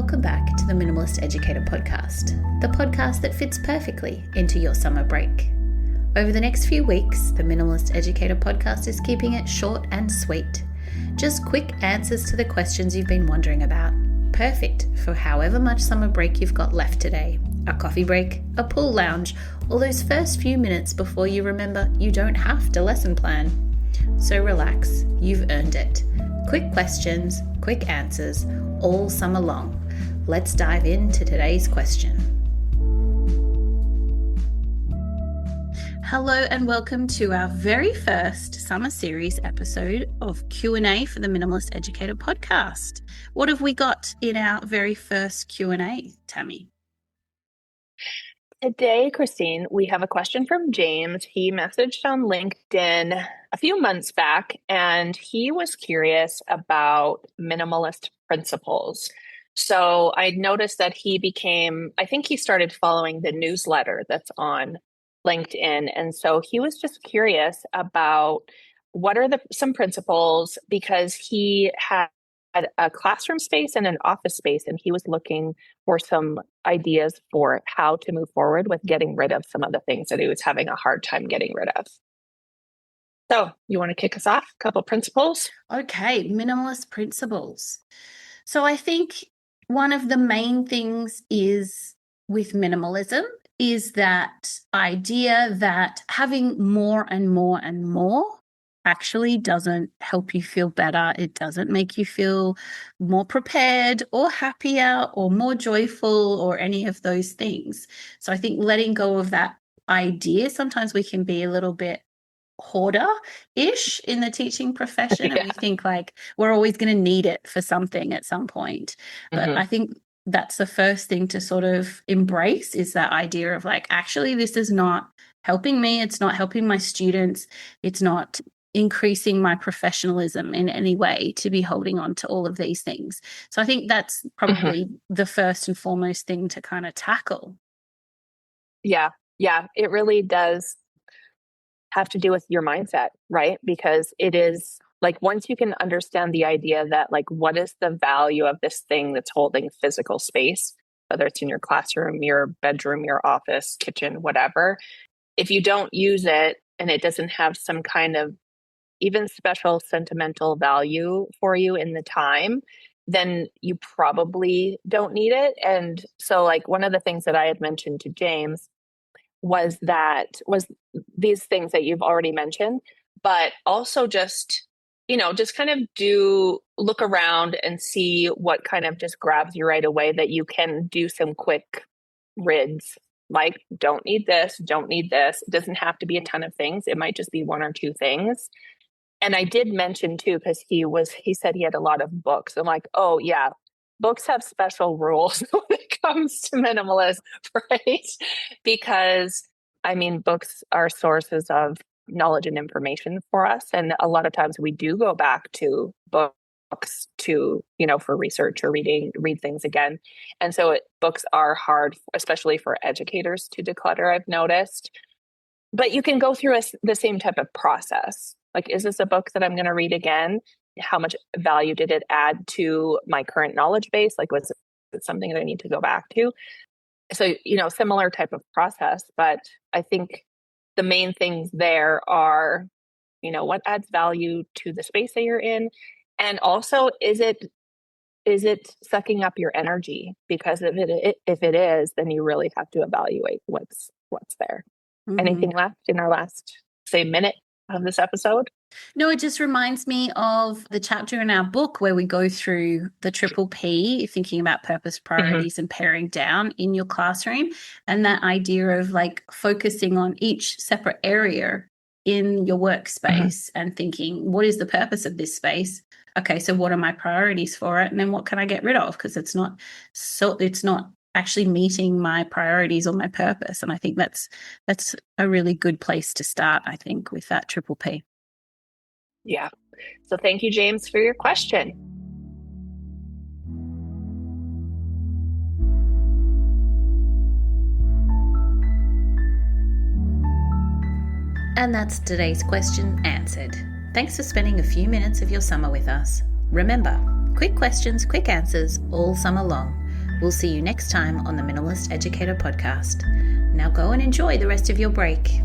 welcome back to the Minimalist Educator podcast, the podcast that fits perfectly into your summer break. Over the next few weeks, the Minimalist Educator podcast is keeping it short and sweet. Just quick answers to the questions you've been wondering about. Perfect for however much summer break you've got left today. A coffee break, a pool lounge, or those first few minutes before you remember you don't have to lesson plan. So relax, you've earned it. Quick questions, quick answers, all summer long. Let's dive into today's question. Hello and welcome to our very first summer series episode of Q&A for the Minimalist Educator podcast. What have we got in our very first Q&A, Tammy? Today, Christine, we have a question from James. He messaged on LinkedIn a few months back, and he was curious about minimalist principles. So I noticed that I think he started following the newsletter that's on LinkedIn. And so he was just curious about what are some principles, because he had a classroom space and an office space, and he was looking for some ideas for how to move forward with getting rid of some of the things that he was having a hard time getting rid of. So you want to kick us off? A couple principles? Okay, minimalist principles. So I think one of the main things is with minimalism is that idea that having more and more and more actually doesn't help you feel better. It doesn't make you feel more prepared or happier or more joyful or any of those things. So I think letting go of that idea, sometimes we can be a little bit hoarder-ish in the teaching profession. And we think like we're always going to need it for something at some point. But I think that's the first thing to sort of embrace, is that idea of like, actually, this is not helping me. It's not helping my students. It's not increasing my professionalism in any way to be holding on to all of these things. So I think that's probably the first and foremost thing to kind of tackle. Yeah, it really does have to do with your mindset, right? Because it is like, once you can understand the idea that like, what is the value of this thing that's holding physical space, whether it's in your classroom, your bedroom, your office, kitchen, whatever, if you don't use it and it doesn't have some kind of even special sentimental value for you in the time, then you probably don't need it. And so like one of the things that I had mentioned to James was these things that you've already mentioned, but also just kind of look around and see what kind of just grabs you right away, that you can do some quick rids, like don't need this. It doesn't have to be a ton of things. It might just be one or two things. And I did mention too, because he said he had a lot of books. I'm like, oh yeah, books have special rules when it comes to minimalism, right? Because I mean, books are sources of knowledge and information for us. And a lot of times we do go back to books to, for research or read things again. And so books are hard, especially for educators, to declutter, I've noticed. But you can go through the same type of process. Like, is this a book that I'm going to read again? How much value did it add to my current knowledge base? Like, was it something that I need to go back to? So, similar type of process. But I think the main things there are, what adds value to the space that you're in? And also, is it sucking up your energy? Because if it is, then you really have to evaluate what's there. Anything left in our last, say, minute of this episode? No, it just reminds me of the chapter in our book where we go through the triple P, thinking about purpose, priorities, and paring down in your classroom. And that idea of like focusing on each separate area in your workspace and thinking, what is the purpose of this space? Okay, so what are my priorities for it? And then what can I get rid of? Because it's not actually meeting my priorities or my purpose. And I think that's a really good place to start, I think, with that triple P. Yeah. So thank you, James, for your question. And that's today's question answered. Thanks for spending a few minutes of your summer with us. Remember, quick questions, quick answers all summer long. We'll see you next time on the Minimalist Educator podcast. Now go and enjoy the rest of your break.